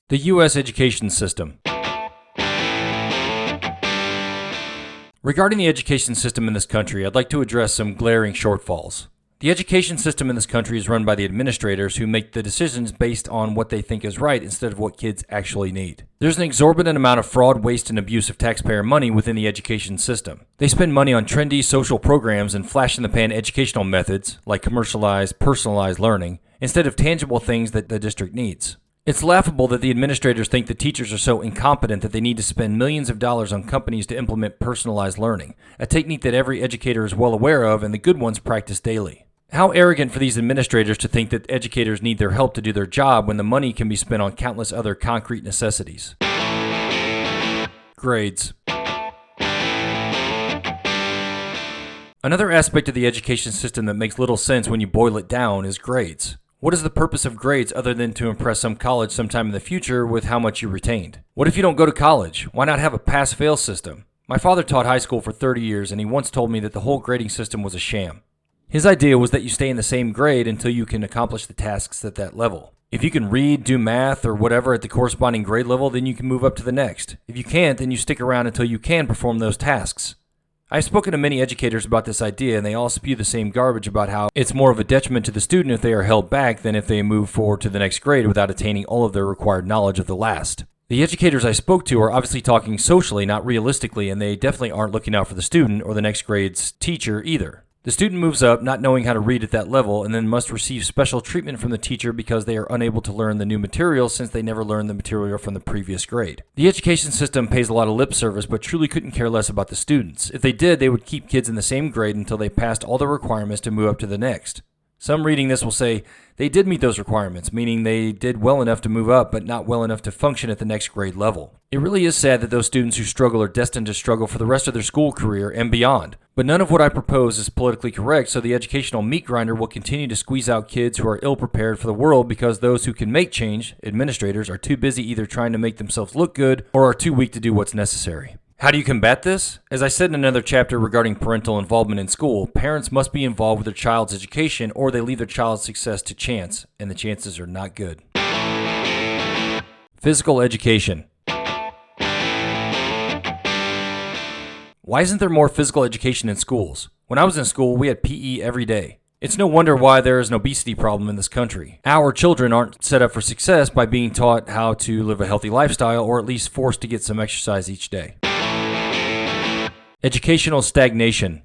The U.S. education system. Regarding the education system in this country, I'd like to address some glaring shortfalls. The education system in this country is run by the administrators who make the decisions based on what they think is right instead of what kids actually need. There's an exorbitant amount of fraud, waste, and abuse of taxpayer money within the education system. They spend money on trendy social programs and flash-in-the-pan educational methods, like commercialized, personalized learning, instead of tangible things that the district needs. It's laughable that the administrators think the teachers are so incompetent that they need to spend millions of dollars on companies to implement personalized learning, a technique that every educator is well aware of and the good ones practice daily. How arrogant for these administrators to think that educators need their help to do their job when the money can be spent on countless other concrete necessities. Grades. Another aspect of the education system that makes little sense when you boil it down is grades. What is the purpose of grades other than to impress some college sometime in the future with how much you retained? What if you don't go to college? Why not have a pass-fail system? My father taught high school for 30 years, and he once told me that the whole grading system was a sham. His idea was that you stay in the same grade until you can accomplish the tasks at that level. If you can read, do math, or whatever at the corresponding grade level, then you can move up to the next. If you can't, then you stick around until you can perform those tasks. I've spoken to many educators about this idea, and they all spew the same garbage about how it's more of a detriment to the student if they are held back than if they move forward to the next grade without attaining all of their required knowledge of the last. The educators I spoke to are obviously talking socially, not realistically, and they definitely aren't looking out for the student or the next grade's teacher either. The student moves up not knowing how to read at that level and then must receive special treatment from the teacher because they are unable to learn the new material since they never learned the material from the previous grade. The education system pays a lot of lip service but truly couldn't care less about the students. If they did, they would keep kids in the same grade until they passed all the requirements to move up to the next. Some reading this will say they did meet those requirements, meaning they did well enough to move up but not well enough to function at the next grade level. It really is sad that those students who struggle are destined to struggle for the rest of their school career and beyond. But none of what I propose is politically correct, so the educational meat grinder will continue to squeeze out kids who are ill-prepared for the world because those who can make change, administrators, are too busy either trying to make themselves look good or are too weak to do what's necessary. How do you combat this? As I said in another chapter regarding parental involvement in school, parents must be involved with their child's education or they leave their child's success to chance, and the chances are not good. Physical education. Why isn't there more physical education in schools? When I was in school, we had PE every day. It's no wonder why there is an obesity problem in this country. Our children aren't set up for success by being taught how to live a healthy lifestyle or at least forced to get some exercise each day. Educational stagnation.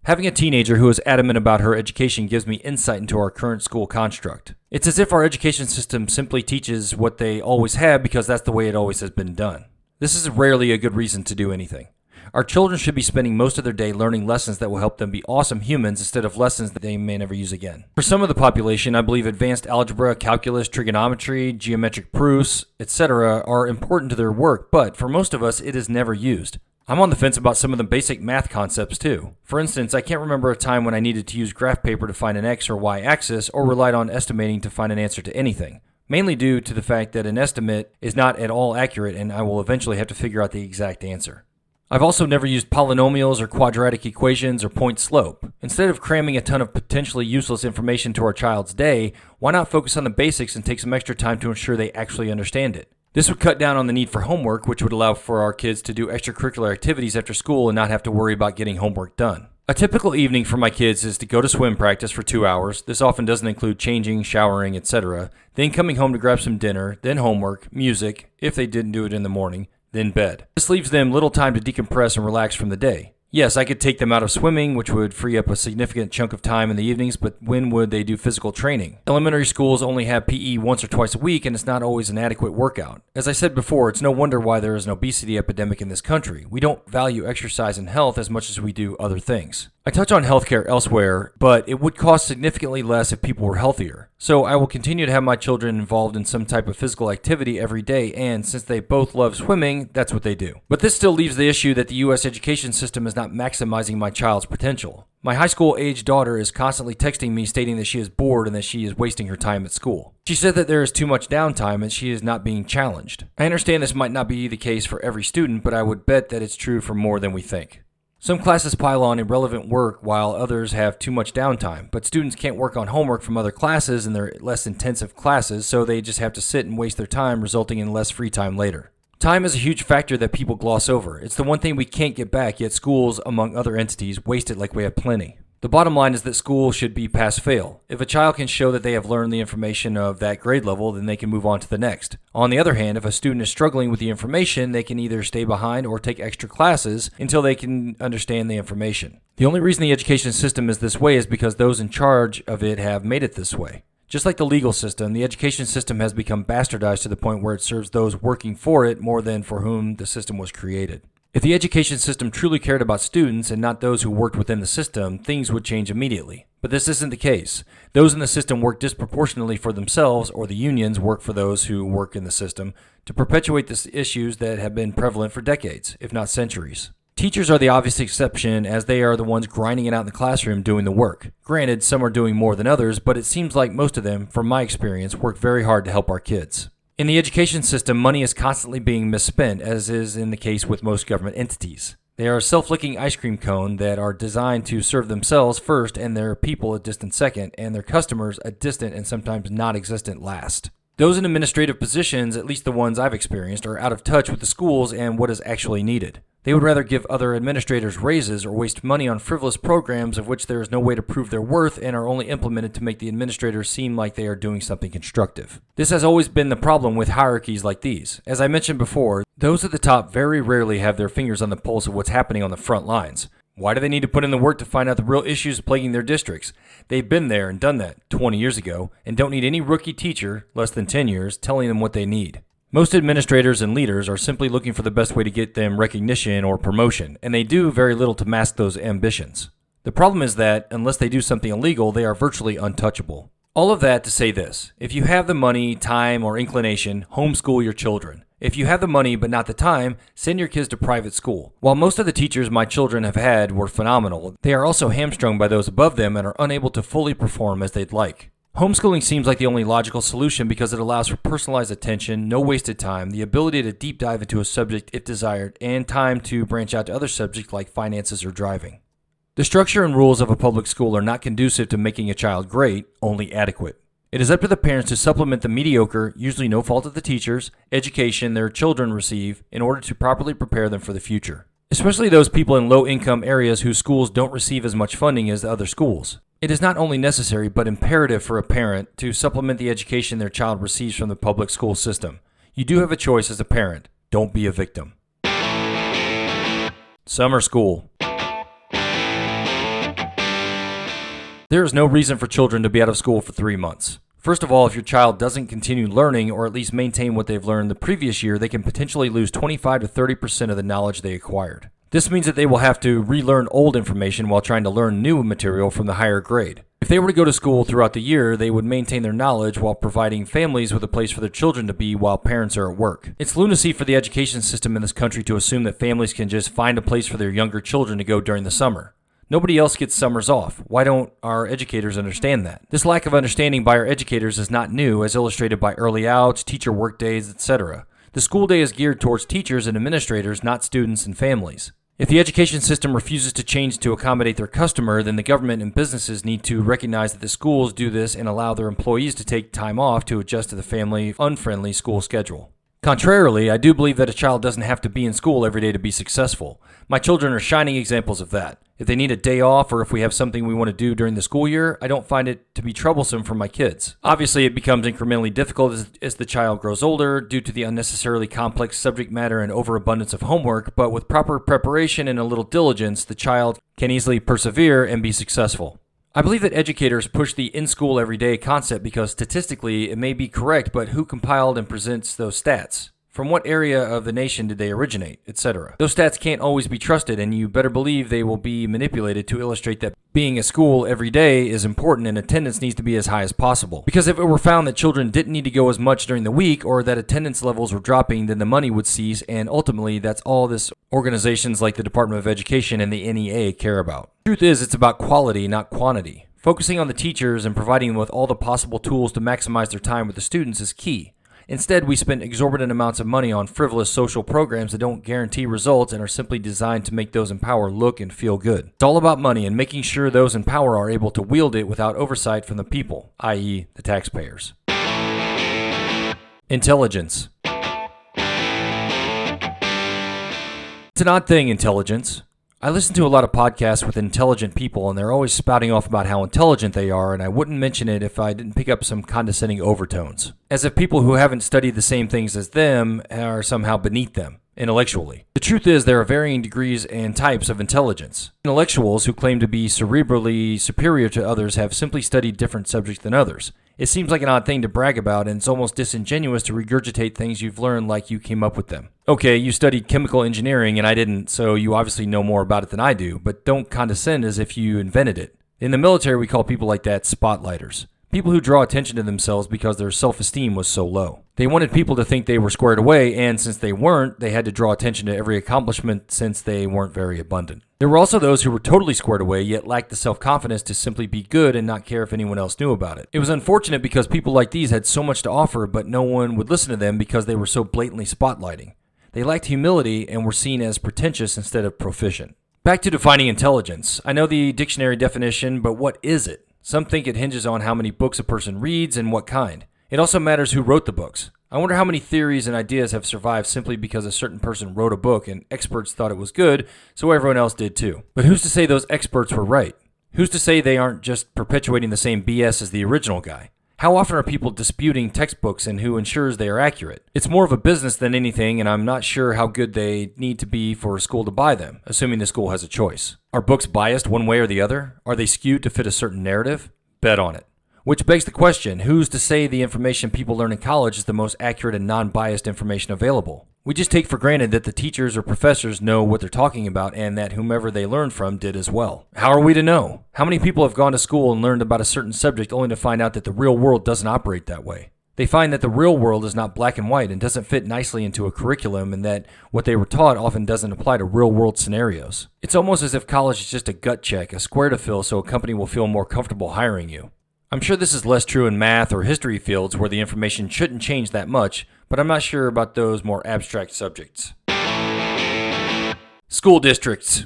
Having a teenager who is adamant about her education gives me insight into our current school construct. It's as if our education system simply teaches what they always have because that's the way it always has been done. This is rarely a good reason to do anything. Our children should be spending most of their day learning lessons that will help them be awesome humans instead of lessons that they may never use again. For some of the population, I believe advanced algebra, calculus, trigonometry, geometric proofs, etc. are important to their work, but for most of us, it is never used. I'm on the fence about some of the basic math concepts too. For instance, I can't remember a time when I needed to use graph paper to find an x or y axis or relied on estimating to find an answer to anything. Mainly due to the fact that an estimate is not at all accurate and I will eventually have to figure out the exact answer. I've also never used polynomials or quadratic equations or point slope. Instead of cramming a ton of potentially useless information to our child's day, why not focus on the basics and take some extra time to ensure they actually understand it? This would cut down on the need for homework, which would allow for our kids to do extracurricular activities after school and not have to worry about getting homework done. A typical evening for my kids is to go to swim practice for 2 hours. This often doesn't include changing, showering, etc. Then coming home to grab some dinner, then homework, music, if they didn't do it in the morning, then bed. This leaves them little time to decompress and relax from the day. Yes, I could take them out of swimming, which would free up a significant chunk of time in the evenings, but when would they do physical training? Elementary schools only have PE once or twice a week, and it's not always an adequate workout. As I said before, it's no wonder why there is an obesity epidemic in this country. We don't value exercise and health as much as we do other things. I touch on healthcare elsewhere, but it would cost significantly less if people were healthier. So I will continue to have my children involved in some type of physical activity every day, and since they both love swimming, that's what they do. But this still leaves the issue that the U.S. education system is not maximizing my child's potential. My high school-age daughter is constantly texting me stating that she is bored and that she is wasting her time at school. She said that there is too much downtime and she is not being challenged. I understand this might not be the case for every student, but I would bet that it's true for more than we think. Some classes pile on irrelevant work while others have too much downtime, but students can't work on homework from other classes in their less intensive classes, so they just have to sit and waste their time, resulting in less free time later. Time is a huge factor that people gloss over. It's the one thing we can't get back, yet schools, among other entities, waste it like we have plenty. The bottom line is that school should be pass-fail. If a child can show that they have learned the information of that grade level, then they can move on to the next. On the other hand, if a student is struggling with the information, they can either stay behind or take extra classes until they can understand the information. The only reason the education system is this way is because those in charge of it have made it this way. Just like the legal system, the education system has become bastardized to the point where it serves those working for it more than for whom the system was created. If the education system truly cared about students and not those who worked within the system, things would change immediately. But this isn't the case. Those in the system work disproportionately for themselves, or the unions work for those who work in the system, to perpetuate the issues that have been prevalent for decades, if not centuries. Teachers are the obvious exception, as they are the ones grinding it out in the classroom doing the work. Granted, some are doing more than others, but it seems like most of them, from my experience, work very hard to help our kids. In the education system, money is constantly being misspent, as is in the case with most government entities. They are a self-licking ice cream cone that are designed to serve themselves first and their people a distant second, and their customers a distant and sometimes non-existent last. Those in administrative positions, at least the ones I've experienced, are out of touch with the schools and what is actually needed. They would rather give other administrators raises or waste money on frivolous programs of which there is no way to prove their worth and are only implemented to make the administrators seem like they are doing something constructive. This has always been the problem with hierarchies like these. As I mentioned before, those at the top very rarely have their fingers on the pulse of what's happening on the front lines. Why do they need to put in the work to find out the real issues plaguing their districts? They've been there and done that 20 years ago and don't need any rookie teacher, less than 10 years, telling them what they need. Most administrators and leaders are simply looking for the best way to get them recognition or promotion, and they do very little to mask those ambitions. The problem is that, unless they do something illegal, they are virtually untouchable. All of that to say this: if you have the money, time, or inclination, homeschool your children. If you have the money but not the time, send your kids to private school. While most of the teachers my children have had were phenomenal, they are also hamstrung by those above them and are unable to fully perform as they'd like. Homeschooling seems like the only logical solution because it allows for personalized attention, no wasted time, the ability to deep dive into a subject if desired, and time to branch out to other subjects like finances or driving. The structure and rules of a public school are not conducive to making a child great, only adequate. It is up to the parents to supplement the mediocre, usually no fault of the teachers, education their children receive in order to properly prepare them for the future. Especially those people in low-income areas whose schools don't receive as much funding as the other schools. It is not only necessary but imperative for a parent to supplement the education their child receives from the public school system. You do have a choice as a parent. Don't be a victim. Summer school. There is no reason for children to be out of school for 3 months. First of all, if your child doesn't continue learning or at least maintain what they've learned the previous year, they can potentially lose 25 to 30% of the knowledge they acquired. This means that they will have to relearn old information while trying to learn new material from the higher grade. If they were to go to school throughout the year, they would maintain their knowledge while providing families with a place for their children to be while parents are at work. It's lunacy for the education system in this country to assume that families can just find a place for their younger children to go during the summer. Nobody else gets summers off. Why don't our educators understand that? This lack of understanding by our educators is not new, as illustrated by early outs, teacher work days, etc. The school day is geared towards teachers and administrators, not students and families. If the education system refuses to change to accommodate their customer, then the government and businesses need to recognize that the schools do this and allow their employees to take time off to adjust to the family-unfriendly school schedule. Contrarily, I do believe that a child doesn't have to be in school every day to be successful. My children are shining examples of that. If they need a day off or if we have something we want to do during the school year, I don't find it to be troublesome for my kids. Obviously, it becomes incrementally difficult as the child grows older due to the unnecessarily complex subject matter and overabundance of homework, but with proper preparation and a little diligence, the child can easily persevere and be successful. I believe that educators push the in-school everyday concept because statistically it may be correct, but who compiled and presents those stats? From what area of the nation did they originate, etc.? Those stats can't always be trusted, and you better believe they will be manipulated to illustrate that being at school every day is important and attendance needs to be as high as possible. Because if it were found that children didn't need to go as much during the week or that attendance levels were dropping, then the money would cease, and ultimately that's all this organizations like the Department of Education and the NEA care about. The truth is, it's about quality, not quantity. Focusing on the teachers and providing them with all the possible tools to maximize their time with the students is key. Instead, we spend exorbitant amounts of money on frivolous social programs that don't guarantee results and are simply designed to make those in power look and feel good. It's all about money and making sure those in power are able to wield it without oversight from the people, i.e., the taxpayers. Intelligence. It's an odd thing, intelligence. I listen to a lot of podcasts with intelligent people, and they're always spouting off about how intelligent they are, and I wouldn't mention it if I didn't pick up some condescending overtones. As if people who haven't studied the same things as them are somehow beneath them, intellectually. The truth is, there are varying degrees and types of intelligence. Intellectuals who claim to be cerebrally superior to others have simply studied different subjects than others. It seems like an odd thing to brag about, and it's almost disingenuous to regurgitate things you've learned like you came up with them. Okay, you studied chemical engineering and I didn't, so you obviously know more about it than I do, but don't condescend as if you invented it. In the military, we call people like that spotlighters. People who draw attention to themselves because their self-esteem was so low. They wanted people to think they were squared away, and since they weren't, they had to draw attention to every accomplishment since they weren't very abundant. There were also those who were totally squared away, yet lacked the self-confidence to simply be good and not care if anyone else knew about it. It was unfortunate because people like these had so much to offer, but no one would listen to them because they were so blatantly spotlighting. They lacked humility and were seen as pretentious instead of proficient. Back to defining intelligence. I know the dictionary definition, but what is it? Some think it hinges on how many books a person reads and what kind. It also matters who wrote the books. I wonder how many theories and ideas have survived simply because a certain person wrote a book and experts thought it was good, so everyone else did too. But who's to say those experts were right? Who's to say they aren't just perpetuating the same BS as the original guy? How often are people disputing textbooks and who ensures they are accurate? It's more of a business than anything, and I'm not sure how good they need to be for a school to buy them, assuming the school has a choice. Are books biased one way or the other? Are they skewed to fit a certain narrative? Bet on it. Which begs the question, who's to say the information people learn in college is the most accurate and non-biased information available? We just take for granted that the teachers or professors know what they're talking about and that whomever they learned from did as well. How are we to know? How many people have gone to school and learned about a certain subject only to find out that the real world doesn't operate that way? They find that the real world is not black and white and doesn't fit nicely into a curriculum, and that what they were taught often doesn't apply to real world scenarios. It's almost as if college is just a gut check, a square to fill so a company will feel more comfortable hiring you. I'm sure this is less true in math or history fields where the information shouldn't change that much, but I'm not sure about those more abstract subjects. School districts.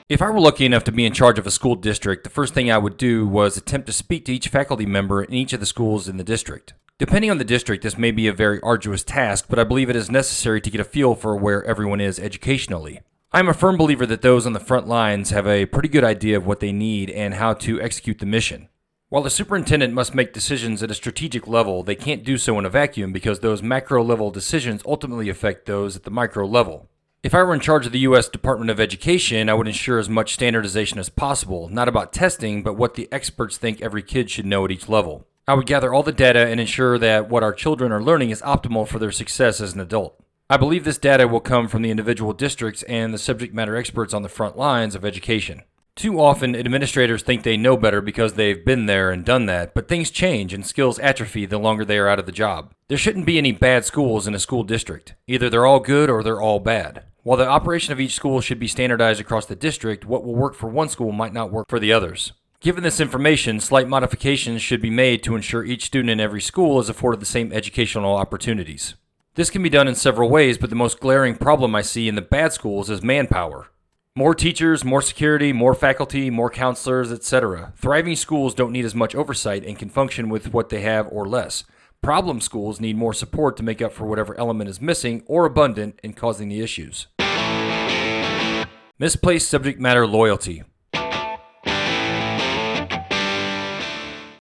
If I were lucky enough to be in charge of a school district, the first thing I would do was attempt to speak to each faculty member in each of the schools in the district. Depending on the district, this may be a very arduous task, but I believe it is necessary to get a feel for where everyone is educationally. I'm a firm believer that those on the front lines have a pretty good idea of what they need and how to execute the mission. While the superintendent must make decisions at a strategic level, they can't do so in a vacuum because those macro-level decisions ultimately affect those at the micro level. If I were in charge of the U.S. Department of Education, I would ensure as much standardization as possible, not about testing, but what the experts think every kid should know at each level. I would gather all the data and ensure that what our children are learning is optimal for their success as an adult. I believe this data will come from the individual districts and the subject matter experts on the front lines of education. Too often, administrators think they know better because they've been there and done that, but things change and skills atrophy the longer they are out of the job. There shouldn't be any bad schools in a school district. Either they're all good or they're all bad. While the operation of each school should be standardized across the district, what will work for one school might not work for the others. Given this information, slight modifications should be made to ensure each student in every school is afforded the same educational opportunities. This can be done in several ways, but the most glaring problem I see in the bad schools is manpower. More teachers, more security, more faculty, more counselors, etc. Thriving schools don't need as much oversight and can function with what they have or less. Problem schools need more support to make up for whatever element is missing or abundant in causing the issues. Misplaced subject matter loyalty.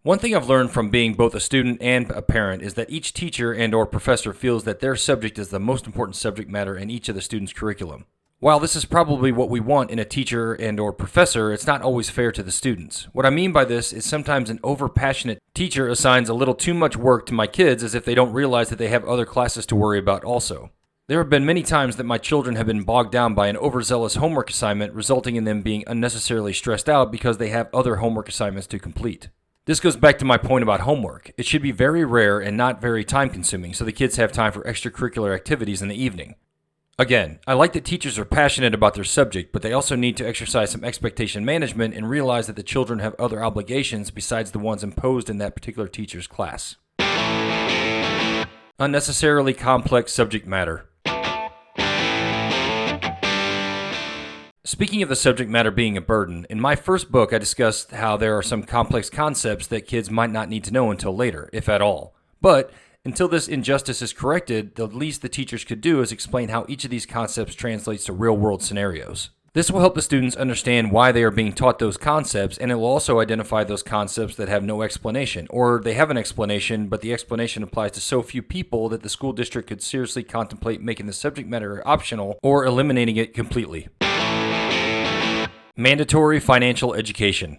One thing I've learned from being both a student and a parent is that each teacher and or professor feels that their subject is the most important subject matter in each of the students' curriculum. While this is probably what we want in a teacher and or professor, it's not always fair to the students. What I mean by this is sometimes an overpassionate teacher assigns a little too much work to my kids as if they don't realize that they have other classes to worry about also. There have been many times that my children have been bogged down by an overzealous homework assignment, resulting in them being unnecessarily stressed out because they have other homework assignments to complete. This goes back to my point about homework. It should be very rare and not very time-consuming so the kids have time for extracurricular activities in the evening. Again, I like that teachers are passionate about their subject, but they also need to exercise some expectation management and realize that the children have other obligations besides the ones imposed in that particular teacher's class. Unnecessarily complex subject matter. Speaking of the subject matter being a burden, in my first book I discussed how there are some complex concepts that kids might not need to know until later, if at all. But until this injustice is corrected, the least the teachers could do is explain how each of these concepts translates to real-world scenarios. This will help the students understand why they are being taught those concepts, and it will also identify those concepts that have no explanation, or they have an explanation, but the explanation applies to so few people that the school district could seriously contemplate making the subject matter optional or eliminating it completely. Mandatory financial education.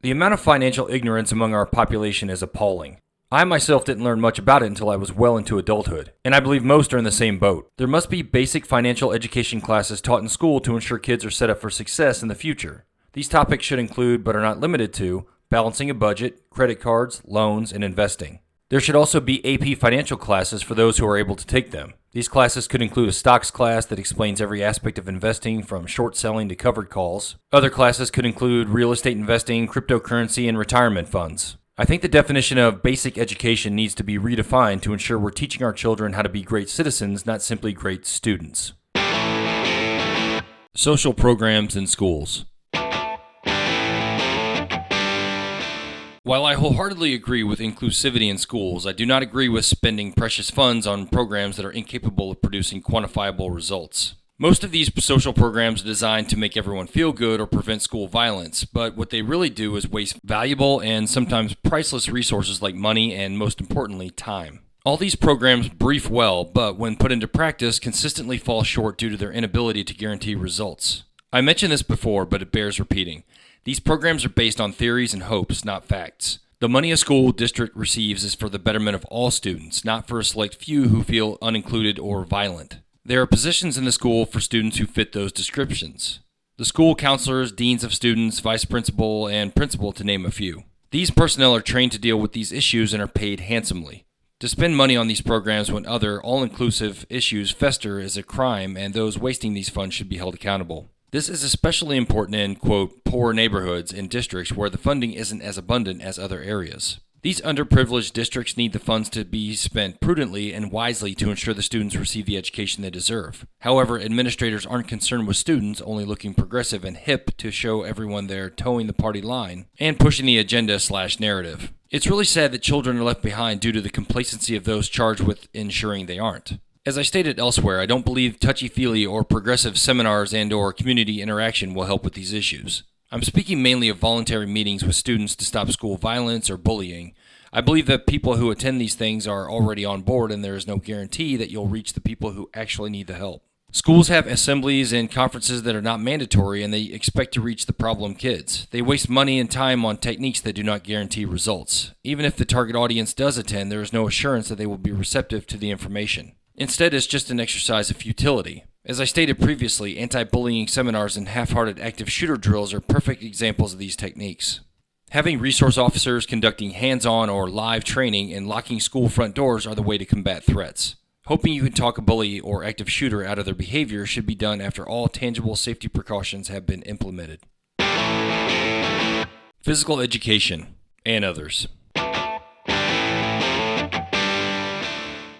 The amount of financial ignorance among our population is appalling. I myself didn't learn much about it until I was well into adulthood, and I believe most are in the same boat. There must be basic financial education classes taught in school to ensure kids are set up for success in the future. These topics should include, but are not limited to, balancing a budget, credit cards, loans, and investing. There should also be AP financial classes for those who are able to take them. These classes could include a stocks class that explains every aspect of investing from short selling to covered calls. Other classes could include real estate investing, cryptocurrency, and retirement funds. I think the definition of basic education needs to be redefined to ensure we're teaching our children how to be great citizens, not simply great students. Social programs in schools. While I wholeheartedly agree with inclusivity in schools, I do not agree with spending precious funds on programs that are incapable of producing quantifiable results. Most of these social programs are designed to make everyone feel good or prevent school violence, but what they really do is waste valuable and sometimes priceless resources like money and, most importantly, time. All these programs brief well, but when put into practice, consistently fall short due to their inability to guarantee results. I mentioned this before, but it bears repeating. These programs are based on theories and hopes, not facts. The money a school district receives is for the betterment of all students, not for a select few who feel unincluded or violent. There are positions in the school for students who fit those descriptions. The school counselors, deans of students, vice principal, and principal, to name a few. These personnel are trained to deal with these issues and are paid handsomely. To spend money on these programs when other, all-inclusive issues fester is a crime, and those wasting these funds should be held accountable. This is especially important in, quote, poor neighborhoods and districts where the funding isn't as abundant as other areas. These underprivileged districts need the funds to be spent prudently and wisely to ensure the students receive the education they deserve. However, administrators aren't concerned with students, only looking progressive and hip to show everyone they're towing the party line and pushing the agenda/narrative. It's really sad that children are left behind due to the complacency of those charged with ensuring they aren't. As I stated elsewhere, I don't believe touchy-feely or progressive seminars and/or community interaction will help with these issues. I'm speaking mainly of voluntary meetings with students to stop school violence or bullying. I believe that people who attend these things are already on board, and there is no guarantee that you'll reach the people who actually need the help. Schools have assemblies and conferences that are not mandatory, and they expect to reach the problem kids. They waste money and time on techniques that do not guarantee results. Even if the target audience does attend, there is no assurance that they will be receptive to the information. Instead, it's just an exercise of futility. As I stated previously, anti-bullying seminars and half-hearted active shooter drills are perfect examples of these techniques. Having resource officers conducting hands-on or live training and locking school front doors are the way to combat threats. Hoping you can talk a bully or active shooter out of their behavior should be done after all tangible safety precautions have been implemented. Physical education and others.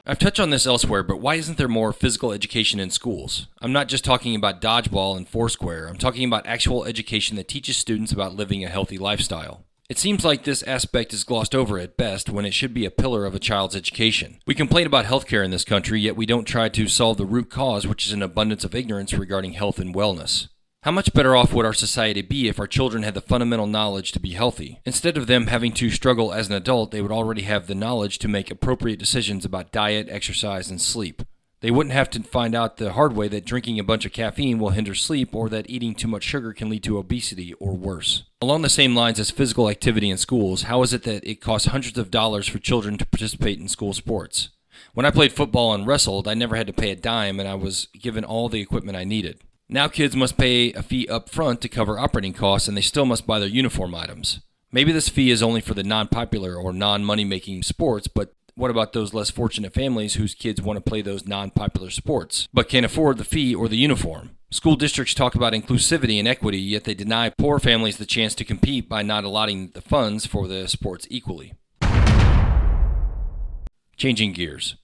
I've touched on this elsewhere, but why isn't there more physical education in schools? I'm not just talking about dodgeball and foursquare. I'm talking about actual education that teaches students about living a healthy lifestyle. It seems like this aspect is glossed over at best when it should be a pillar of a child's education. We complain about healthcare in this country, yet we don't try to solve the root cause, which is an abundance of ignorance regarding health and wellness. How much better off would our society be if our children had the fundamental knowledge to be healthy? Instead of them having to struggle as an adult, they would already have the knowledge to make appropriate decisions about diet, exercise, and sleep. They wouldn't have to find out the hard way that drinking a bunch of caffeine will hinder sleep or that eating too much sugar can lead to obesity or worse. Along the same lines as physical activity in schools, how is it that it costs hundreds of dollars for children to participate in school sports? When I played football and wrestled, I never had to pay a dime and I was given all the equipment I needed. Now kids must pay a fee up front to cover operating costs, and they still must buy their uniform items. Maybe this fee is only for the non-popular or non-money-making sports, but what about those less fortunate families whose kids want to play those non-popular sports, but can't afford the fee or the uniform? School districts talk about inclusivity and equity, yet they deny poor families the chance to compete by not allotting the funds for the sports equally. Changing gears.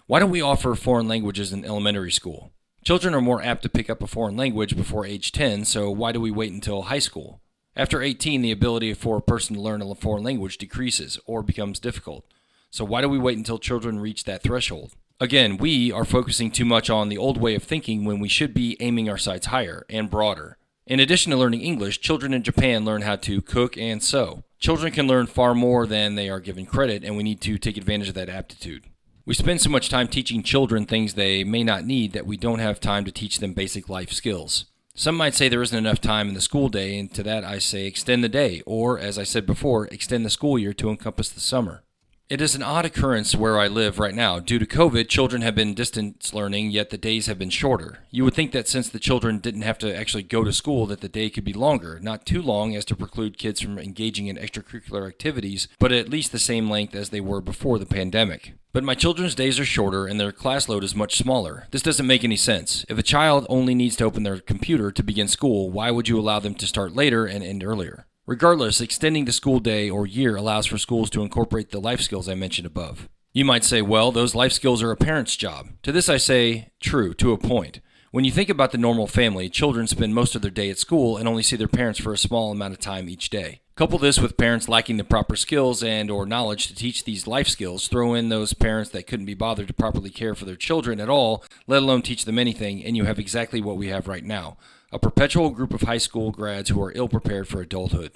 Why don't we offer foreign languages in elementary school? Children are more apt to pick up a foreign language before age 10, so why do we wait until high school? After 18, the ability for a person to learn a foreign language decreases or becomes difficult. So why do we wait until children reach that threshold? Again, we are focusing too much on the old way of thinking when we should be aiming our sights higher and broader. In addition to learning English, children in Japan learn how to cook and sew. Children can learn far more than they are given credit, and we need to take advantage of that aptitude. We spend so much time teaching children things they may not need that we don't have time to teach them basic life skills. Some might say there isn't enough time in the school day, and to that I say extend the day, or, as I said before, extend the school year to encompass the summer. It is an odd occurrence where I live right now. Due to COVID, children have been distance learning, yet the days have been shorter. You would think that since the children didn't have to actually go to school, that the day could be longer, not too long as to preclude kids from engaging in extracurricular activities, but at least the same length as they were before the pandemic. But my children's days are shorter and their class load is much smaller. This doesn't make any sense. If a child only needs to open their computer to begin school, why would you allow them to start later and end earlier? Regardless, extending the school day or year allows for schools to incorporate the life skills I mentioned above. You might say, well, those life skills are a parent's job. To this I say, true, to a point. When you think about the normal family, children spend most of their day at school and only see their parents for a small amount of time each day. Couple this with parents lacking the proper skills and or knowledge to teach these life skills, throw in those parents that couldn't be bothered to properly care for their children at all, let alone teach them anything, and you have exactly what we have right now. A perpetual group of high school grads who are ill-prepared for adulthood.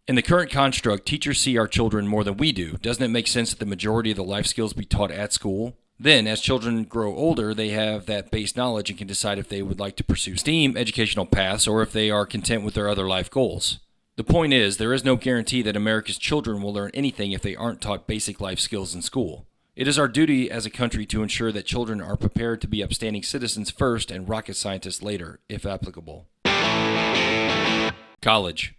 In the current construct, teachers see our children more than we do. Doesn't it make sense that the majority of the life skills be taught at school? Then, as children grow older, they have that base knowledge and can decide if they would like to pursue STEAM educational paths or if they are content with their other life goals. The point is, there is no guarantee that America's children will learn anything if they aren't taught basic life skills in school. It is our duty as a country to ensure that children are prepared to be upstanding citizens first and rocket scientists later, if applicable. College.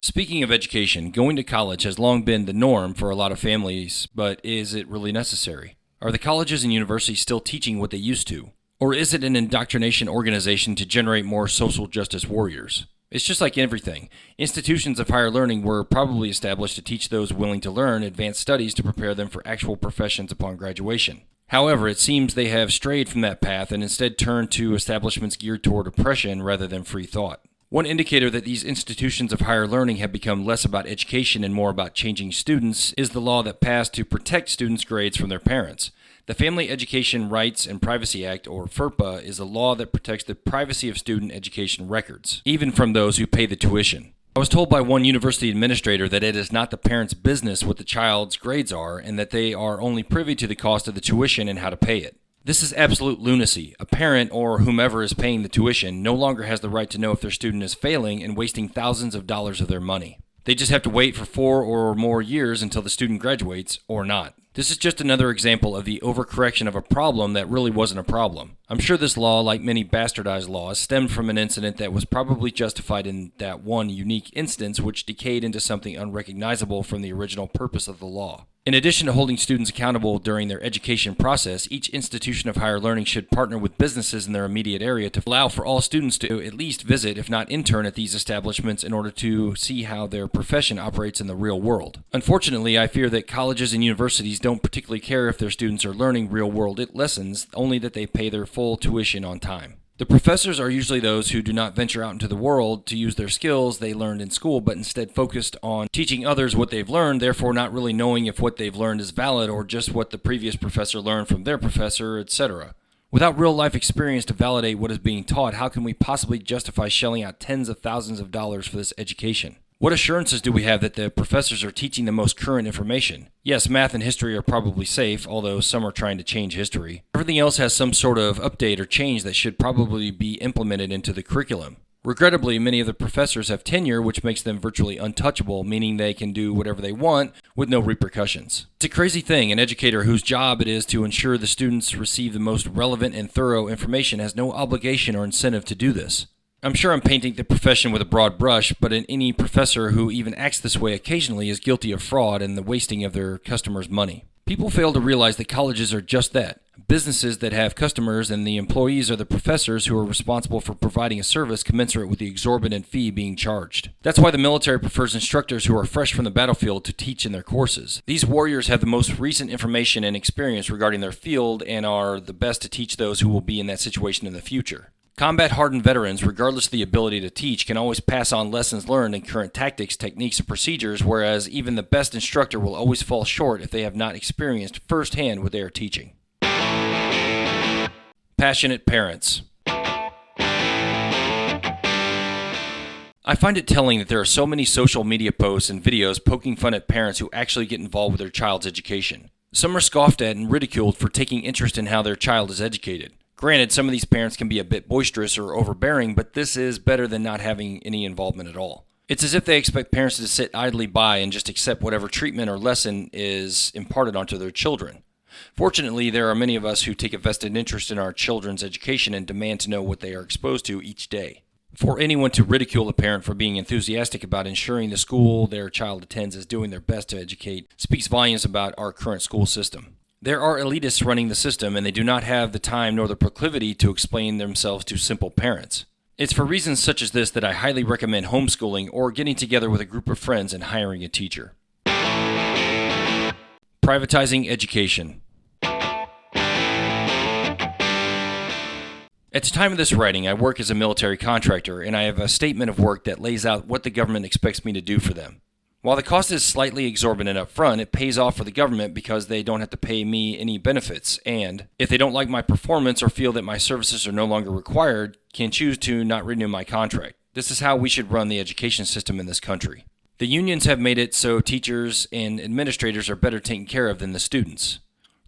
Speaking of education, going to college has long been the norm for a lot of families, but is it really necessary? Are the colleges and universities still teaching what they used to? Or is it an indoctrination organization to generate more social justice warriors? It's just like everything. Institutions of higher learning were probably established to teach those willing to learn advanced studies to prepare them for actual professions upon graduation. However, it seems they have strayed from that path and instead turned to establishments geared toward oppression rather than free thought. One indicator that these institutions of higher learning have become less about education and more about changing students is the law that passed to protect students' grades from their parents. The Family Education Rights and Privacy Act, or FERPA, is a law that protects the privacy of student education records, even from those who pay the tuition. I was told by one university administrator that it is not the parents' business what the child's grades are, and that they are only privy to the cost of the tuition and how to pay it. This is absolute lunacy. A parent, or whomever is paying the tuition, no longer has the right to know if their student is failing and wasting thousands of dollars of their money. They just have to wait for 4 or more years until the student graduates, or not. This is just another example of the overcorrection of a problem that really wasn't a problem. I'm sure this law, like many bastardized laws, stemmed from an incident that was probably justified in that one unique instance which decayed into something unrecognizable from the original purpose of the law. In addition to holding students accountable during their education process, each institution of higher learning should partner with businesses in their immediate area to allow for all students to at least visit, if not intern, at these establishments in order to see how their profession operates in the real world. Unfortunately, I fear that colleges and universities don't particularly care if their students are learning real-world lessons, only that they pay their full tuition on time. The professors are usually those who do not venture out into the world to use their skills they learned in school, but instead focused on teaching others what they've learned, therefore not really knowing if what they've learned is valid or just what the previous professor learned from their professor, etc. Without real-life experience to validate what is being taught, how can we possibly justify shelling out tens of thousands of dollars for this education? What assurances do we have that the professors are teaching the most current information? Yes, math and history are probably safe, although some are trying to change history. Everything else has some sort of update or change that should probably be implemented into the curriculum. Regrettably, many of the professors have tenure, which makes them virtually untouchable, meaning they can do whatever they want with no repercussions. It's a crazy thing. An educator whose job it is to ensure the students receive the most relevant and thorough information has no obligation or incentive to do this. I'm sure I'm painting the profession with a broad brush, but any professor who even acts this way occasionally is guilty of fraud and the wasting of their customers' money. People fail to realize that colleges are just that. Businesses that have customers, and the employees are the professors who are responsible for providing a service commensurate with the exorbitant fee being charged. That's why the military prefers instructors who are fresh from the battlefield to teach in their courses. These warriors have the most recent information and experience regarding their field and are the best to teach those who will be in that situation in the future. Combat-hardened veterans, regardless of the ability to teach, can always pass on lessons learned and current tactics, techniques, and procedures, whereas even the best instructor will always fall short if they have not experienced firsthand what they are teaching. Passionate parents. I find it telling that there are so many social media posts and videos poking fun at parents who actually get involved with their child's education. Some are scoffed at and ridiculed for taking interest in how their child is educated. Granted, some of these parents can be a bit boisterous or overbearing, but this is better than not having any involvement at all. It's as if they expect parents to sit idly by and just accept whatever treatment or lesson is imparted onto their children. Fortunately, there are many of us who take a vested interest in our children's education and demand to know what they are exposed to each day. For anyone to ridicule a parent for being enthusiastic about ensuring the school their child attends is doing their best to educate speaks volumes about our current school system. There are elitists running the system, and they do not have the time nor the proclivity to explain themselves to simple parents. It's for reasons such as this that I highly recommend homeschooling or getting together with a group of friends and hiring a teacher. Privatizing education. At the time of this writing, I work as a military contractor, and I have a statement of work that lays out what the government expects me to do for them. While the cost is slightly exorbitant up front, it pays off for the government because they don't have to pay me any benefits, and if they don't like my performance or feel that my services are no longer required, can choose to not renew my contract. This is how we should run the education system in this country. The unions have made it so teachers and administrators are better taken care of than the students.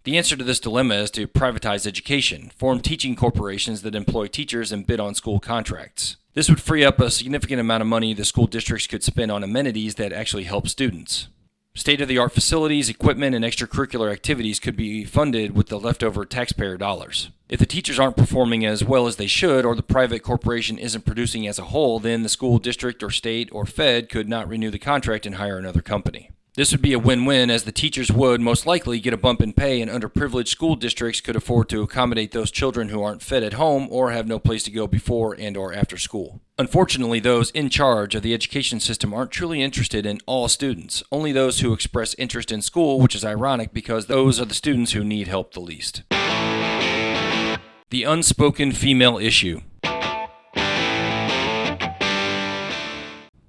The answer to this dilemma is to privatize education, form teaching corporations that employ teachers and bid on school contracts. This would free up a significant amount of money the school districts could spend on amenities that actually help students. State-of-the-art facilities, equipment, and extracurricular activities could be funded with the leftover taxpayer dollars. If the teachers aren't performing as well as they should, or the private corporation isn't producing as a whole, then the school district or state or Fed could not renew the contract and hire another company. This would be a win-win, as the teachers would most likely get a bump in pay, and underprivileged school districts could afford to accommodate those children who aren't fed at home or have no place to go before and or after school. Unfortunately, those in charge of the education system aren't truly interested in all students, only those who express interest in school, which is ironic because those are the students who need help the least. The unspoken female issue.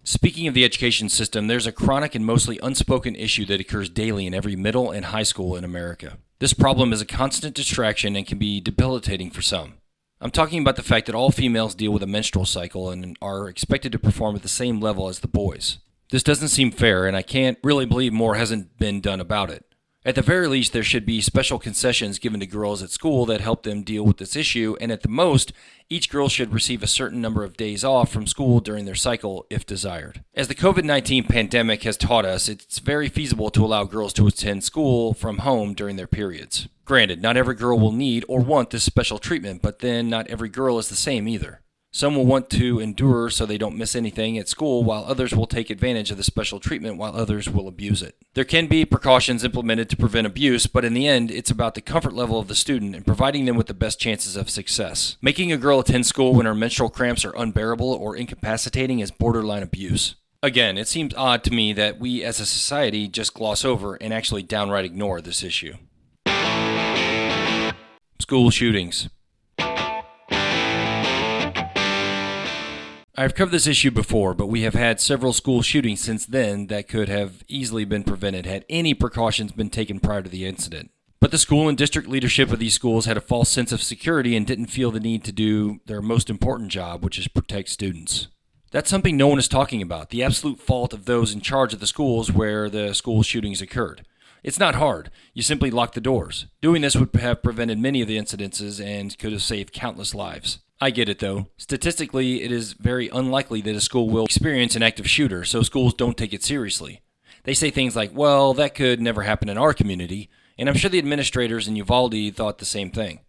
Speaking of the education system, there's a chronic and mostly unspoken issue that occurs daily in every middle and high school in America. This problem is a constant distraction and can be debilitating for some. I'm talking about the fact that all females deal with a menstrual cycle and are expected to perform at the same level as the boys. This doesn't seem fair, and I can't really believe more hasn't been done about it. At the very least, there should be special concessions given to girls at school that help them deal with this issue, and at the most, each girl should receive a certain number of days off from school during their cycle if desired. As the COVID-19 pandemic has taught us, it's very feasible to allow girls to attend school from home during their periods. Granted, not every girl will need or want this special treatment, but then not every girl is the same either. Some will want to endure so they don't miss anything at school, while others will take advantage of the special treatment, while others will abuse it. There can be precautions implemented to prevent abuse, but in the end, it's about the comfort level of the student and providing them with the best chances of success. Making a girl attend school when her menstrual cramps are unbearable or incapacitating is borderline abuse. Again, it seems odd to me that we as a society just gloss over and actually downright ignore this issue. School shootings. I've covered this issue before, but we have had several school shootings since then that could have easily been prevented had any precautions been taken prior to the incident. But the school and district leadership of these schools had a false sense of security and didn't feel the need to do their most important job, which is protect students. That's something no one is talking about, the absolute fault of those in charge of the schools where the school shootings occurred. It's not hard. You simply lock the doors. Doing this would have prevented many of the incidences and could have saved countless lives. I get it though. Statistically, it is very unlikely that a school will experience an active shooter, so schools don't take it seriously. They say things like, well, that could never happen in our community, and I'm sure the administrators in Uvalde thought the same thing.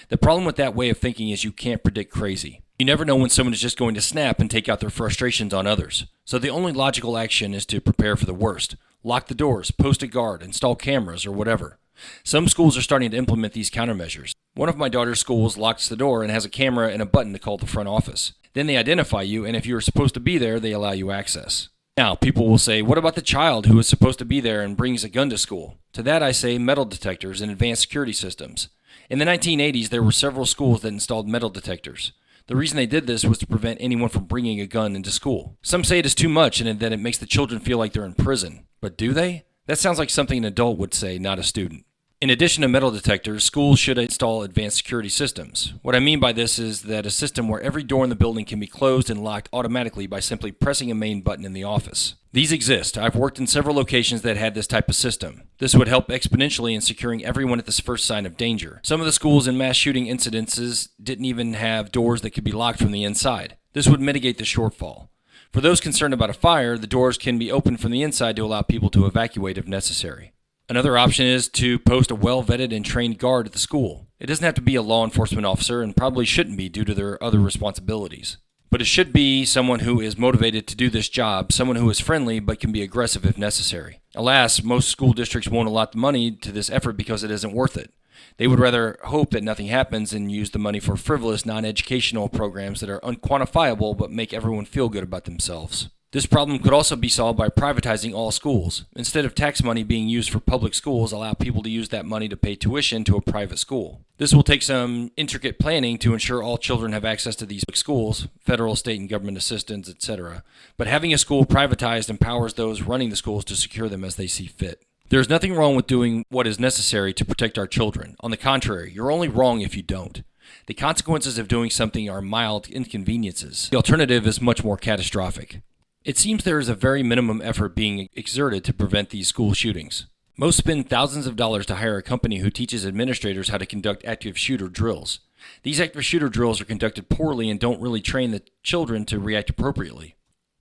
The problem with that way of thinking is you can't predict crazy. You never know when someone is just going to snap and take out their frustrations on others. So the only logical action is to prepare for the worst. Lock the doors, post a guard, install cameras, or whatever. Some schools are starting to implement these countermeasures. One of my daughter's schools locks the door and has a camera and a button to call the front office. Then they identify you, and if you are supposed to be there, they allow you access. Now, people will say, what about the child who is supposed to be there and brings a gun to school? To that I say metal detectors and advanced security systems. In the 1980s, there were several schools that installed metal detectors. The reason they did this was to prevent anyone from bringing a gun into school. Some say it is too much and that it makes the children feel like they're in prison. But do they? That sounds like something an adult would say, not a student. In addition to metal detectors, schools should install advanced security systems. What I mean by this is that a system where every door in the building can be closed and locked automatically by simply pressing a main button in the office. These exist. I've worked in several locations that had this type of system. This would help exponentially in securing everyone at this first sign of danger. Some of the schools in mass shooting incidences didn't even have doors that could be locked from the inside. This would mitigate the shortfall. For those concerned about a fire, the doors can be opened from the inside to allow people to evacuate if necessary. Another option is to post a well-vetted and trained guard at the school. It doesn't have to be a law enforcement officer and probably shouldn't be due to their other responsibilities. But it should be someone who is motivated to do this job, someone who is friendly but can be aggressive if necessary. Alas, most school districts won't allot the money to this effort because it isn't worth it. They would rather hope that nothing happens and use the money for frivolous, non-educational programs that are unquantifiable but make everyone feel good about themselves. This problem could also be solved by privatizing all schools. Instead of tax money being used for public schools, allow people to use that money to pay tuition to a private school. This will take some intricate planning to ensure all children have access to these schools, federal, state, and government assistance, etc. But having a school privatized empowers those running the schools to secure them as they see fit. There is nothing wrong with doing what is necessary to protect our children. On the contrary, you're only wrong if you don't. The consequences of doing something are mild inconveniences. The alternative is much more catastrophic. It seems there is a very minimum effort being exerted to prevent these school shootings. Most spend thousands of dollars to hire a company who teaches administrators how to conduct active shooter drills. These active shooter drills are conducted poorly and don't really train the children to react appropriately.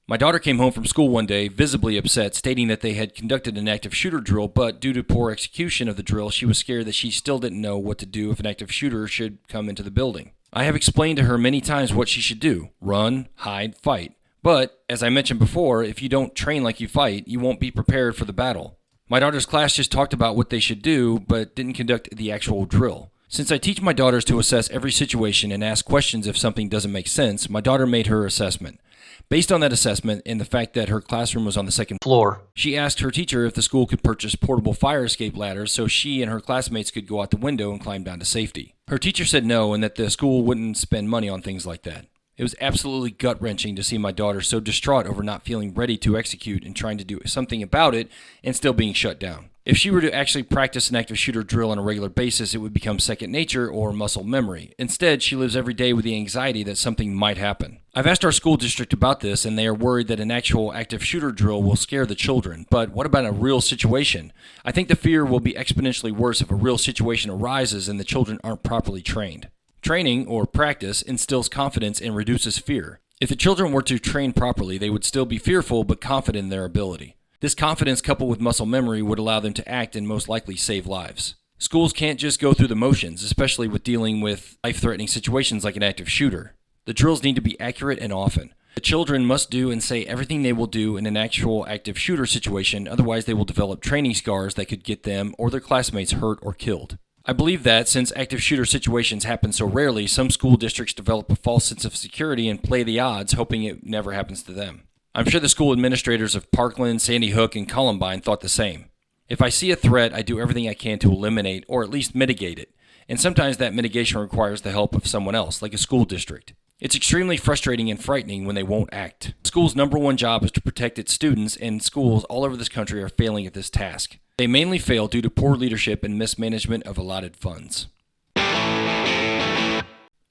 My daughter came home from school one day, visibly upset, stating that they had conducted an active shooter drill, but due to poor execution of the drill, she was scared that she still didn't know what to do if an active shooter should come into the building. I have explained to her many times what she should do: run, hide, fight. But, as I mentioned before, if you don't train like you fight, you won't be prepared for the battle. My daughter's class just talked about what they should do, but didn't conduct the actual drill. Since I teach my daughters to assess every situation and ask questions if something doesn't make sense, my daughter made her assessment. Based on that assessment and the fact that her classroom was on the second floor, she asked her teacher if the school could purchase portable fire escape ladders so she and her classmates could go out the window and climb down to safety. Her teacher said no and that the school wouldn't spend money on things like that. It was absolutely gut-wrenching to see my daughter so distraught over not feeling ready to execute and trying to do something about it and still being shut down. If she were to actually practice an active shooter drill on a regular basis, it would become second nature or muscle memory. Instead, she lives every day with the anxiety that something might happen. I've asked our school district about this, and they are worried that an actual active shooter drill will scare the children. But what about a real situation? I think the fear will be exponentially worse if a real situation arises and the children aren't properly trained. Training, or practice, instills confidence and reduces fear. If the children were to train properly, they would still be fearful but confident in their ability. This confidence coupled with muscle memory would allow them to act and most likely save lives. Schools can't just go through the motions, especially with dealing with life-threatening situations like an active shooter. The drills need to be accurate and often. The children must do and say everything they will do in an actual active shooter situation, otherwise they will develop training scars that could get them or their classmates hurt or killed. I believe that, since active shooter situations happen so rarely, some school districts develop a false sense of security and play the odds, hoping it never happens to them. I'm sure the school administrators of Parkland, Sandy Hook, and Columbine thought the same. If I see a threat, I do everything I can to eliminate or at least mitigate it, and sometimes that mitigation requires the help of someone else, like a school district. It's extremely frustrating and frightening when they won't act. The school's number one job is to protect its students, and schools all over this country are failing at this task. They mainly fail due to poor leadership and mismanagement of allotted funds.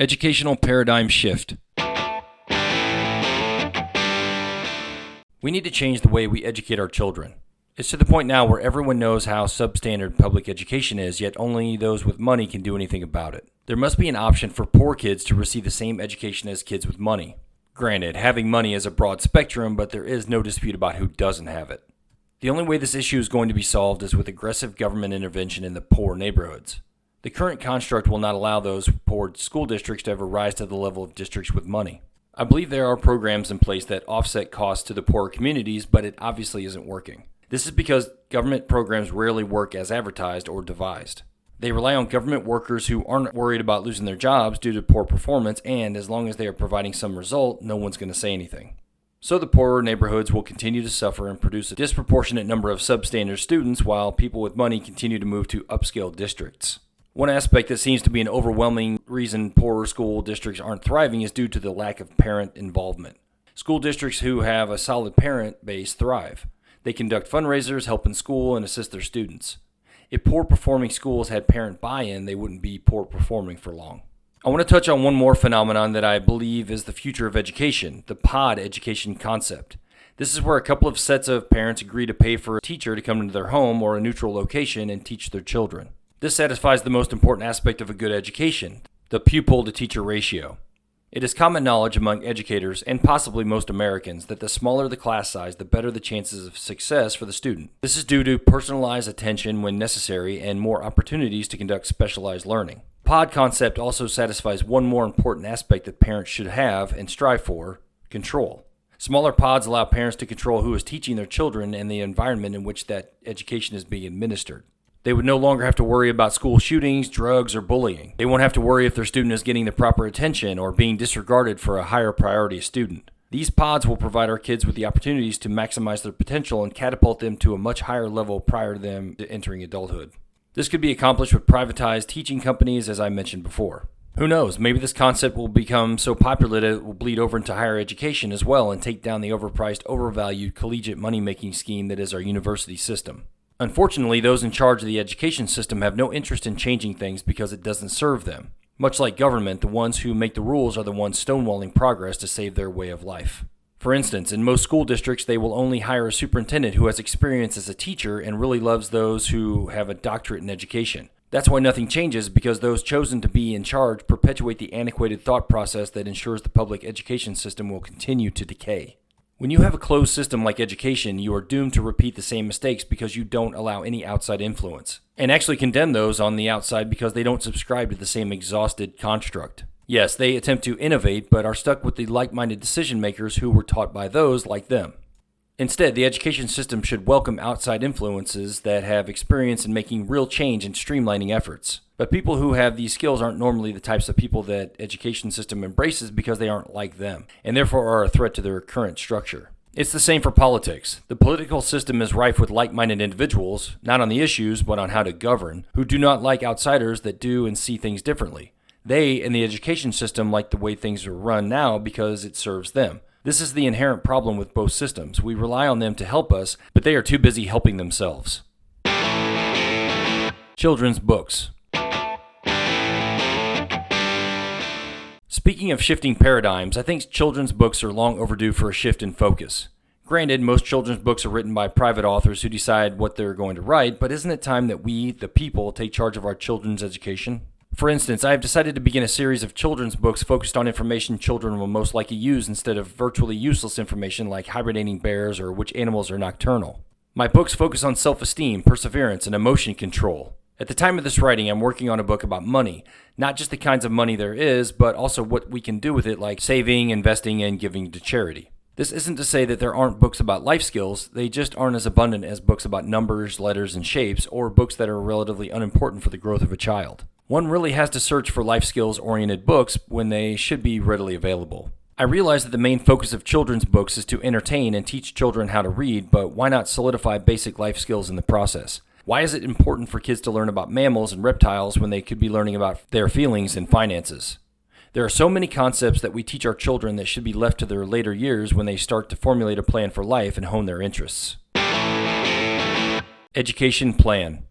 Educational paradigm shift. We need to change the way we educate our children. It's to the point now where everyone knows how substandard public education is, yet only those with money can do anything about it. There must be an option for poor kids to receive the same education as kids with money. Granted, having money is a broad spectrum, but there is no dispute about who doesn't have it. The only way this issue is going to be solved is with aggressive government intervention in the poor neighborhoods. The The current construct will not allow those poor school districts to ever rise to the level of districts with money. I believe there are programs in place that offset costs to the poorer communities, but it obviously isn't working. This is because government programs rarely work as advertised or devised. They rely on government workers who aren't worried about losing their jobs due to poor performance, and as long as they are providing some result, no one's going to say anything. So the poorer neighborhoods will continue to suffer and produce a disproportionate number of substandard students while people with money continue to move to upscale districts. One aspect that seems to be an overwhelming reason poorer school districts aren't thriving is due to the lack of parent involvement. School districts who have a solid parent base thrive. They conduct fundraisers, help in school, and assist their students. If poor performing schools had parent buy-in, they wouldn't be poor performing for long. I want to touch on one more phenomenon that I believe is the future of education, the pod education concept. This is where a couple of sets of parents agree to pay for a teacher to come into their home or a neutral location and teach their children. This satisfies the most important aspect of a good education, the pupil-to-teacher ratio. It is common knowledge among educators, and possibly most Americans, that the smaller the class size, the better the chances of success for the student. This is due to personalized attention when necessary and more opportunities to conduct specialized learning. Pod concept also satisfies one more important aspect that parents should have and strive for: control. Smaller pods allow parents to control who is teaching their children and the environment in which that education is being administered. They would no longer have to worry about school shootings, drugs, or bullying. They won't have to worry if their student is getting the proper attention or being disregarded for a higher priority student. These pods will provide our kids with the opportunities to maximize their potential and catapult them to a much higher level prior to them entering adulthood. This could be accomplished with privatized teaching companies, as I mentioned before. Who knows, maybe this concept will become so popular that it will bleed over into higher education as well and take down the overpriced, overvalued collegiate money-making scheme that is our university system. Unfortunately, those in charge of the education system have no interest in changing things because it doesn't serve them. Much like government, the ones who make the rules are the ones stonewalling progress to save their way of life. For instance, in most school districts, they will only hire a superintendent who has experience as a teacher and really loves those who have a doctorate in education. That's why nothing changes, because those chosen to be in charge perpetuate the antiquated thought process that ensures the public education system will continue to decay. When you have a closed system like education, you are doomed to repeat the same mistakes because you don't allow any outside influence, and actually condemn those on the outside because they don't subscribe to the same exhausted construct. Yes, they attempt to innovate, but are stuck with the like-minded decision makers who were taught by those like them. Instead, the education system should welcome outside influences that have experience in making real change and streamlining efforts. But people who have these skills aren't normally the types of people that education system embraces because they aren't like them, and therefore are a threat to their current structure. It's the same for politics. The political system is rife with like-minded individuals, not on the issues, but on how to govern, who do not like outsiders that do and see things differently. They, in the education system, like the way things are run now because it serves them. This is the inherent problem with both systems. We rely on them to help us, but they are too busy helping themselves. Children's books. Speaking of shifting paradigms, I think children's books are long overdue for a shift in focus. Granted, most children's books are written by private authors who decide what they're going to write, but isn't it time that we, the people, take charge of our children's education? For instance, I have decided to begin a series of children's books focused on information children will most likely use instead of virtually useless information like hibernating bears or which animals are nocturnal. My books focus on self-esteem, perseverance, and emotion control. At the time of this writing, I'm working on a book about money, not just the kinds of money there is, but also what we can do with it, like saving, investing, and giving to charity. This isn't to say that there aren't books about life skills, they just aren't as abundant as books about numbers, letters, and shapes, or books that are relatively unimportant for the growth of a child. One really has to search for life skills-oriented books when they should be readily available. I realize that the main focus of children's books is to entertain and teach children how to read, but why not solidify basic life skills in the process? Why is it important for kids to learn about mammals and reptiles when they could be learning about their feelings and finances? There are so many concepts that we teach our children that should be left to their later years when they start to formulate a plan for life and hone their interests. Education plan.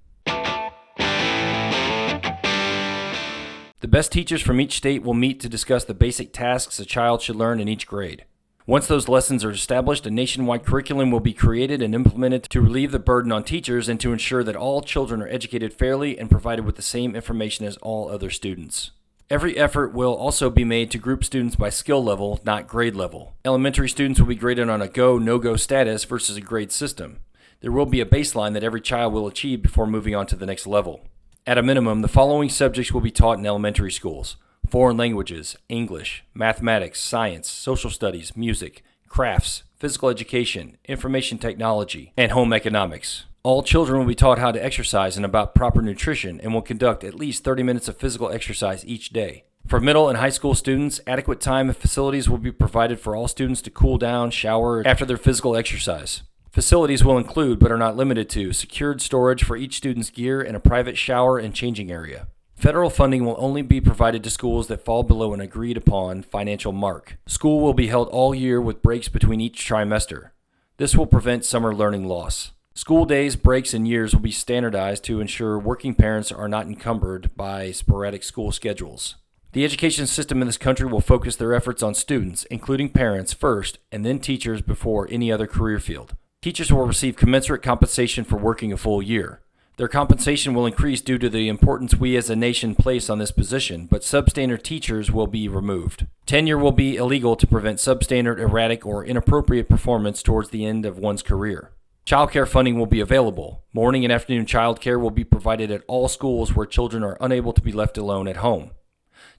The best teachers from each state will meet to discuss the basic tasks a child should learn in each grade. Once those lessons are established, a nationwide curriculum will be created and implemented to relieve the burden on teachers and to ensure that all children are educated fairly and provided with the same information as all other students. Every effort will also be made to group students by skill level, not grade level. Elementary students will be graded on a go, no-go status versus a grade system. There will be a baseline that every child will achieve before moving on to the next level. At a minimum, the following subjects will be taught in elementary schools: foreign languages, English, mathematics, science, social studies, music, crafts, physical education, information technology, and home economics. All children will be taught how to exercise and about proper nutrition and will conduct at least 30 minutes of physical exercise each day. For middle and high school students, adequate time and facilities will be provided for all students to cool down, shower after their physical exercise. Facilities will include, but are not limited to, secured storage for each student's gear and a private shower and changing area. Federal funding will only be provided to schools that fall below an agreed-upon financial mark. School will be held all year with breaks between each trimester. This will prevent summer learning loss. School days, breaks, and years will be standardized to ensure working parents are not encumbered by sporadic school schedules. The education system in this country will focus their efforts on students, including parents, first, and then teachers before any other career field. Teachers will receive commensurate compensation for working a full year. Their compensation will increase due to the importance we as a nation place on this position, but substandard teachers will be removed. Tenure will be illegal to prevent substandard, erratic, or inappropriate performance towards the end of one's career. Childcare funding will be available. Morning and afternoon childcare will be provided at all schools where children are unable to be left alone at home.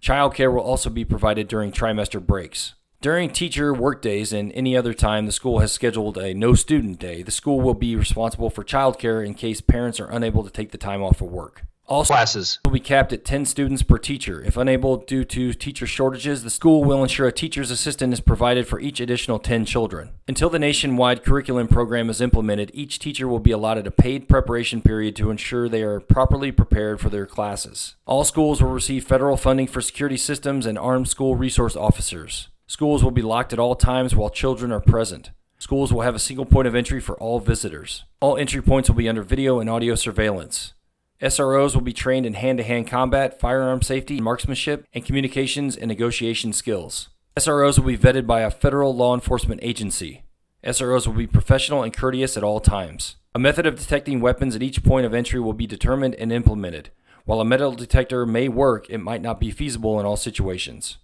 Childcare will also be provided during trimester breaks. During teacher workdays and any other time the school has scheduled a no student day, the school will be responsible for childcare in case parents are unable to take the time off of work. All classes will be capped at 10 students per teacher. If unable due to teacher shortages, the school will ensure a teacher's assistant is provided for each additional 10 children. Until the nationwide curriculum program is implemented, each teacher will be allotted a paid preparation period to ensure they are properly prepared for their classes. All schools will receive federal funding for security systems and armed school resource officers. Schools will be locked at all times while children are present. Schools will have a single point of entry for all visitors. All entry points will be under video and audio surveillance. SROs will be trained in hand-to-hand combat, firearm safety, marksmanship, and communications and negotiation skills. SROs will be vetted by a federal law enforcement agency. SROs will be professional and courteous at all times. A method of detecting weapons at each point of entry will be determined and implemented. While a metal detector may work, it might not be feasible in all situations.